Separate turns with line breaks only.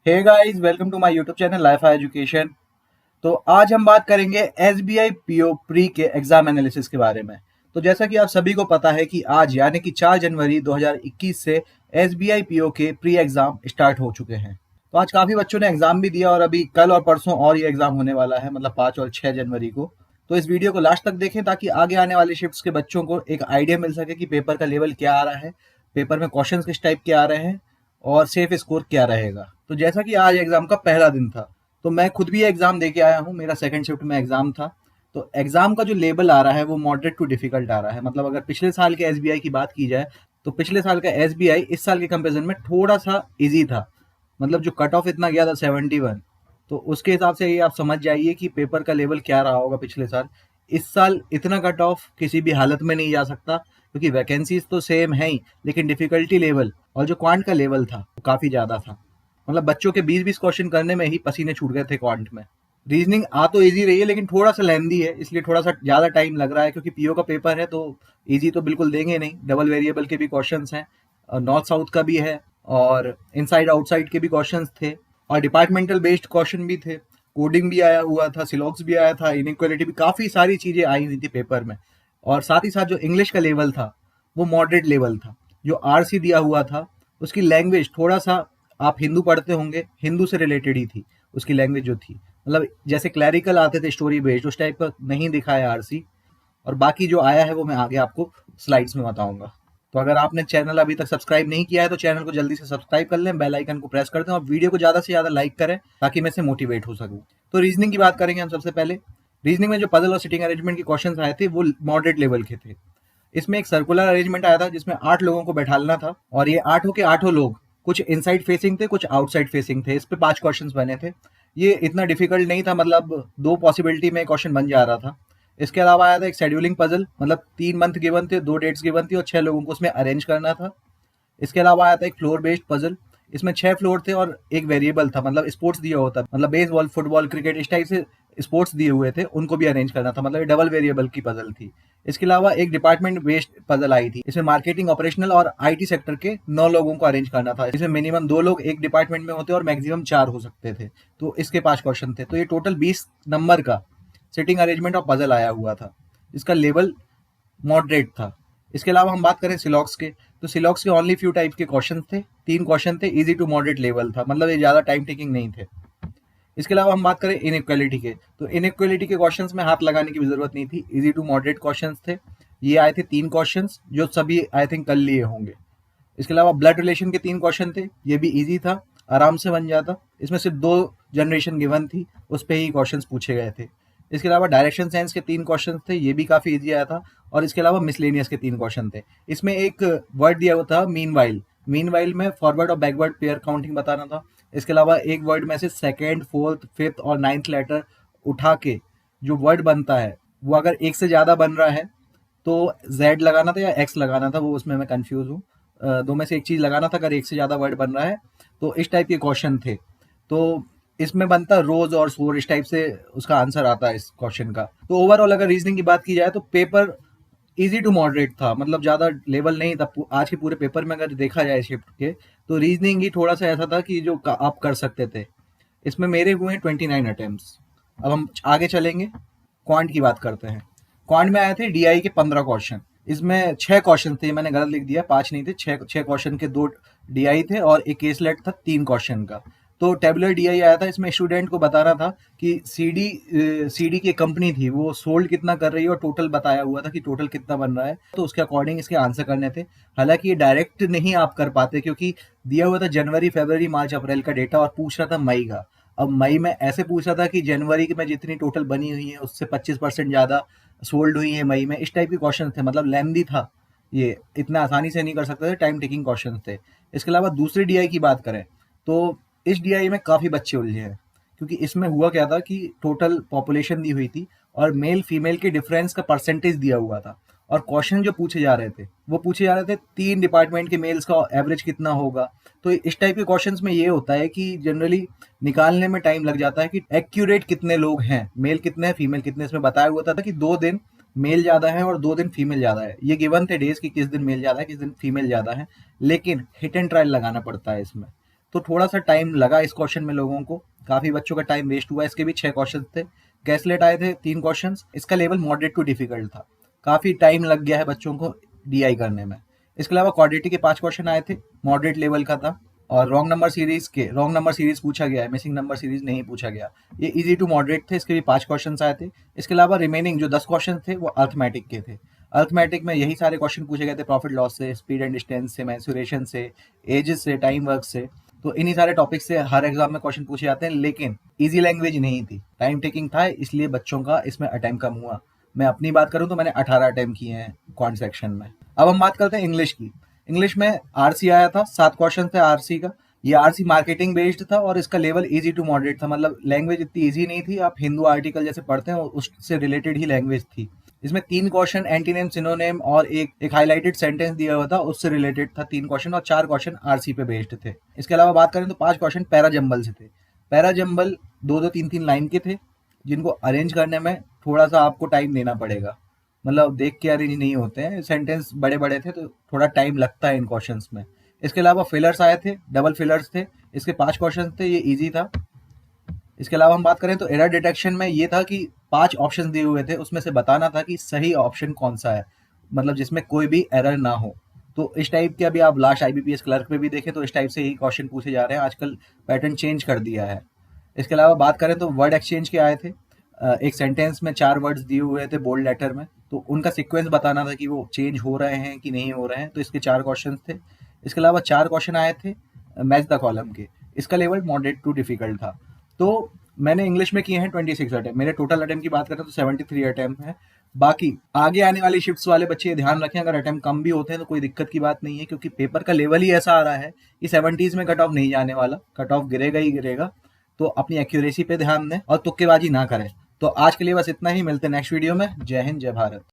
Hey guys, welcome to my YouTube channel life education. तो आज हम बात करेंगे एसबीआई पीओ प्री के एग्जाम एनालिसिस के बारे में। तो जैसा कि आप सभी को पता है कि आज यानी कि 4 जनवरी 2021 से एसबीआई पीओ के प्री एग्जाम स्टार्ट हो चुके हैं। तो आज काफ़ी बच्चों ने एग्जाम भी दिया और अभी कल और परसों और ये एग्जाम होने वाला है, मतलब 5 और 6 जनवरी को। तो इस वीडियो को लास्ट तक देखें ताकि आगे आने वाले शिफ्ट्स के बच्चों को एक आइडिया मिल सके कि पेपर का लेवल क्या आ रहा है, पेपर में क्वेश्चंस किस टाइप के आ रहे हैं और सेफ स्कोर क्या रहेगा। तो जैसा कि आज एग्जाम का पहला दिन था, तो मैं खुद भी एग्जाम दे के आया हूँ। मेरा सेकंड शिफ्ट में एग्जाम था। तो एग्जाम का जो लेवल आ रहा है वो मॉडरेट टू डिफिकल्ट आ रहा है। मतलब अगर पिछले साल के एसबीआई की बात की जाए तो पिछले साल का एसबीआई इस साल के कंपेरिजन में थोड़ा सा इजी था। मतलब जो कट ऑफ इतना गया था 71, तो उसके हिसाब से ये आप समझ जाइए कि पेपर का लेवल क्या रहा होगा पिछले साल। इस साल इतना कट ऑफ किसी भी हालत में नहीं जा सकता क्योंकि वैकेंसीज तो सेम है ही, लेकिन डिफिकल्टी लेवल और जो क्वांट का लेवल था वो काफ़ी ज़्यादा था। मतलब बच्चों के 20-20 क्वेश्चन करने में ही पसीने छूट गए थे क्वांट में। रीजनिंग आ तो इजी रही है लेकिन थोड़ा सा लेंदी है, इसलिए थोड़ा सा ज़्यादा टाइम लग रहा है क्योंकि पीओ का पेपर है तो इजी तो बिल्कुल देंगे नहीं। डबल वेरिएबल के भी क्वेश्चंस हैं, नॉर्थ साउथ का भी है और इनसाइड आउटसाइड के भी क्वेश्चंस थे और डिपार्टमेंटल बेस्ड क्वेश्चन भी थे। कोडिंग भी आया हुआ था, सिलॉक्स भी आया था, इनइक्वालिटी भी, काफ़ी सारी चीज़ें आई हुई थी पेपर में। और साथ ही साथ जो इंग्लिश का लेवल था वो मॉडरेट लेवल था। जो आरसी दिया हुआ था उसकी लैंग्वेज थोड़ा सा, आप हिंदू पढ़ते होंगे, हिंदू से रिलेटेड ही थी उसकी लैंग्वेज जो थी। मतलब जैसे क्लैरिकल आते थे स्टोरी बेस्ड, उस टाइप का नहीं दिखाया आरसी। और बाकी जो आया है वो मैं आगे आपको स्लाइड्स में बताऊंगा। तो अगर आपने चैनल अभी तक सब्सक्राइब नहीं किया है तो चैनल को जल्दी से सब्सक्राइब कर लें, बेल आइकन को प्रेस कर दें और वीडियो को ज़्यादा से ज़्यादा लाइक करें ताकि मैं से मोटिवेट हो सकूँ। तो रीजनिंग की बात करेंगे हम सबसे पहले। रीजनिंग में जो पजल और सिटिंग अरेंजमेंट के क्वेश्चन आए थे वो मॉडरेट लेवल के थे। इसमें एक सर्कुलर अरेंजमेंट आया था जिसमें 8 लोगों को बैठालना था और ये आठों के आठों लोग कुछ इनसाइड फेसिंग थे, कुछ आउटसाइड फेसिंग थे। इस पे 5 क्वेश्चंस बने थे। ये इतना डिफिकल्ट नहीं था, मतलब 2 पॉसिबिलिटी में क्वेश्चन बन जा रहा था। इसके अलावा आया था एक शेड्यूलिंग पजल, मतलब 3 मंथ गिवन थे, 2 डेट्स गिवन थी और 6 लोगों को उसमें अरेंज करना था। इसके अलावा आया था एक फ्लोर बेस्ड पजल। इसमें 6 फ्लोर थे और एक वेरिएबल था, मतलब स्पोर्ट्स दिया होता, मतलब बेसबॉल, फुटबॉल, क्रिकेट, इस टाइप से स्पोर्ट्स दिए हुए थे, उनको भी अरेंज करना था। मतलब ये डबल वेरिएबल की पजल थी। इसके अलावा एक डिपार्टमेंट बेस्ड पजल आई थी। इसमें मार्केटिंग, ऑपरेशनल और आईटी सेक्टर के 9 लोगों को अरेंज करना था। इसमें मिनिमम 2 लोग एक डिपार्टमेंट में होते और मैक्सिमम 4 हो सकते थे। तो इसके 5 क्वेश्चन थे। तो ये टोटल 20 नंबर का सिटिंग अरेंजमेंट और पजल आया हुआ था। इसका लेवल मॉडरेट था। इसके अलावा हम बात करें सिलॉक्स के, तो सिलॉक्स के ओनली फ्यू टाइप के क्वेश्चन थे। 3 क्वेश्चन थे, इजी टू मॉडरेट लेवल था, मतलब ये ज़्यादा टाइम टेकिंग नहीं थे। इसके अलावा हम बात करें इनइक्वालिटी के, तो इनइक्वालिटी के क्वेश्चंस में हाथ लगाने की भी जरूरत नहीं थी, इजी टू मॉडरेट क्वेश्चंस थे। ये आए थे 3 क्वेश्चंस जो सभी आई थिंक कल लिए होंगे। इसके अलावा ब्लड रिलेशन के 3 क्वेश्चन थे, ये भी इजी था, आराम से बन जाता। इसमें सिर्फ 2 जनरेशन गिवन थी, उस पर ही क्वेश्चन पूछे गए थे। इसके अलावा डायरेक्शन साइंस के 3 क्वेश्चन थे, ये भी काफ़ी इजी आया था। और इसके अलावा मिसलेनियस के 3 क्वेश्चन थे। इसमें एक वर्ड दिया हुआ था मीन वाइल में फॉरवर्ड और बैकवर्ड पेयर काउंटिंग बताना था। इसके अलावा एक वर्ड में से सेकेंड, फोर्थ, फिफ्थ और नाइन्थ लेटर उठा के जो वर्ड बनता है वो अगर एक से ज़्यादा बन रहा है तो जेड लगाना था या एक्स लगाना था, वो उसमें मैं कंफ्यूज हूँ। दो में से एक चीज़ लगाना था अगर एक से ज़्यादा वर्ड बन रहा है। तो इस टाइप के क्वेश्चन थे। तो इसमें बनता रोज और सोर, इस टाइप से उसका आंसर आता है इस क्वेश्चन का। तो ओवरऑल अगर रीजनिंग की बात की जाए तो पेपर इजी टू मॉडरेट था, मतलब ज़्यादा लेवल नहीं था। आज के पूरे पेपर में अगर देखा जाए शिफ्ट के, तो रीजनिंग ही थोड़ा सा ऐसा था कि जो आप कर सकते थे। इसमें मेरे हुए हैं 29 अटेम्प्ट्स। अब हम आगे चलेंगे, क्वांट की बात करते हैं। क्वांट में आए थे डीआई के 15 क्वेश्चन। इसमें 6 क्वेश्चन थे, मैंने गलत लिख दिया, 5 नहीं थे, 6 क्वेश्चन के 2 डीआई थे और एक केसलेट था 3 क्वेश्चन का। तो टेबुलर डीआई आया था। इसमें स्टूडेंट को बताना था कि सीडी की कंपनी थी वो सोल्ड कितना कर रही है और टोटल बताया हुआ था कि टोटल कितना बन रहा है, तो उसके अकॉर्डिंग इसके आंसर करने थे। हालांकि ये डायरेक्ट नहीं आप कर पाते क्योंकि दिया हुआ था जनवरी, फरवरी, मार्च, अप्रैल का डेटा और पूछ रहा था मई का। अब मई में ऐसे पूछ रहा था कि जनवरी में जितनी टोटल बनी हुई है उससे 25% ज़्यादा सोल्ड हुई है मई में, इस टाइप के क्वेश्चन थे। मतलब लेंदी था, ये इतना आसानी से नहीं कर सकते थे, टाइम टेकिंग क्वेश्चन थे। इसके अलावा दूसरी डीआई की बात करें तो इस डीआई में काफ़ी बच्चे उलझे हैं क्योंकि इसमें हुआ क्या था कि टोटल पॉपुलेशन दी हुई थी और मेल फीमेल के डिफरेंस का परसेंटेज दिया हुआ था और क्वेश्चन जो पूछे जा रहे थे वो पूछे जा रहे थे 3 डिपार्टमेंट के मेल्स का एवरेज कितना होगा। तो इस टाइप के क्वेश्चंस में ये होता है कि जनरली निकालने में टाइम लग जाता है कि एक्यूरेट कितने लोग हैं, मेल कितने हैं, फीमेल कितने। इसमें बताया हुआ था कि 2 दिन मेल ज़्यादा है और 2 दिन फीमेल ज़्यादा है। ये गिवन थे डेज कि किस दिन मेल ज़्यादा है, किस दिन फीमेल ज़्यादा है, लेकिन हिट एंड ट्रायल लगाना पड़ता है इसमें। तो थोड़ा सा टाइम लगा इस क्वेश्चन में लोगों को, काफ़ी बच्चों का टाइम वेस्ट हुआ। इसके भी 6 क्वेश्चन थे। कैसलेट आए थे 3 क्वेश्चन। इसका लेवल मॉडरेट टू डिफिकल्ट था, काफ़ी टाइम लग गया है बच्चों को डीआई करने में। इसके अलावा क्वाड्रेटिक के 5 क्वेश्चन आए थे, मॉडरेट लेवल का था। और रॉन्ग नंबर सीरीज पूछा गया है, मिसिंग नंबर सीरीज नहीं पूछा गया। ये इजी टू मॉडरेट थे, इसके भी 5 क्वेश्चन आए थे। इसके अलावा रिमेनिंग जो 10 क्वेश्चन थे वो अर्थमेटिक के थे। अर्थमेटिक में यही सारे क्वेश्चन पूछे गए थे, प्रॉफिट लॉस से, स्पीड एंड डिस्टेंस से, मैंसुरेशन से, एजेस से, टाइम वर्क से। तो इन्हीं सारे टॉपिक से हर एग्जाम में क्वेश्चन पूछे जाते हैं, लेकिन इजी लैंग्वेज नहीं थी, टाइम टेकिंग था, इसलिए बच्चों का इसमें अटेम्प्ट कम हुआ। मैं अपनी बात करूं तो मैंने 18 अटेम्प्ट किए हैं क्वांट सेक्शन में। अब हम बात करते हैं इंग्लिश की। इंग्लिश में आरसी आया था, 7 क्वेश्चन थे आरसी का। ये आरसी मार्केटिंग बेस्ड था और इसका लेवल इजी टू मॉडरेट था, मतलब लैंग्वेज इतनी इजी नहीं थी, आप हिंदू आर्टिकल जैसे पढ़ते हैं उससे रिलेटेड ही लैंग्वेज थी। इसमें 3 क्वेश्चन एंटीनेम सिनोनेम और एक हाईलाइटेड सेंटेंस दिया हुआ था, उससे रिलेटेड था 3 क्वेश्चन, और 4 क्वेश्चन आरसी पे बेस्ड थे। इसके अलावा बात करें तो 5 क्वेश्चन पैरा जंबल से थे। पैरा जंबल 2-2 3-3 लाइन के थे, जिनको अरेंज करने में थोड़ा सा आपको टाइम देना पड़ेगा, मतलब देख के अरेंज नहीं होते हैं, सेंटेंस बड़े बड़े थे तो थोड़ा टाइम लगता है इन क्वेश्चंस में। इसके अलावा फिलर्स आए थे, डबल फिलर्स थे, इसके 5 क्वेश्चन थे, ये इजी था। इसके अलावा हम बात करें तो एरर डिटेक्शन में ये था कि 5 ऑप्शन दिए हुए थे, उसमें से बताना था कि सही ऑप्शन कौन सा है, मतलब जिसमें कोई भी एरर ना हो। तो इस टाइप के अभी आप लास्ट आईबीपीएस क्लर्क में भी देखें तो इस टाइप से ही क्वेश्चन पूछे जा रहे हैं, आजकल पैटर्न चेंज कर दिया है। इसके अलावा बात करें तो वर्ड एक्सचेंज के आए थे। एक सेंटेंस में 4 वर्ड्स दिए हुए थे बोल्ड लेटर में, तो उनका सीक्वेंस बताना था कि वो चेंज हो रहे हैं कि नहीं हो रहे हैं, तो इसके 4 क्वेश्चन थे। इसके अलावा 4 क्वेश्चन आए थे मैच द कॉलम के, इसका लेवल मॉडरेट टू डिफिकल्ट था। तो मैंने इंग्लिश में किए हैं 26 अटेम्प्ट, मेरे टोटल अटेम्प्ट की बात करें तो 73 अटेम्प्ट है। बाकी आगे आने वाली शिफ्ट्स वाले बच्चे ध्यान रखें, अगर अटेम्प्ट कम भी होते हैं तो कोई दिक्कत की बात नहीं है, क्योंकि पेपर का लेवल ही ऐसा आ रहा है कि 70s में कट ऑफ नहीं जाने वाला, कट ऑफ गिरेगा ही गिरेगा। तो अपनी एक्यूरेसी पे ध्यान दें और तुक्केबाजी ना करें। तो आज के लिए बस इतना ही, मिलते हैं नेक्स्ट वीडियो में। जय हिंद, जय भारत।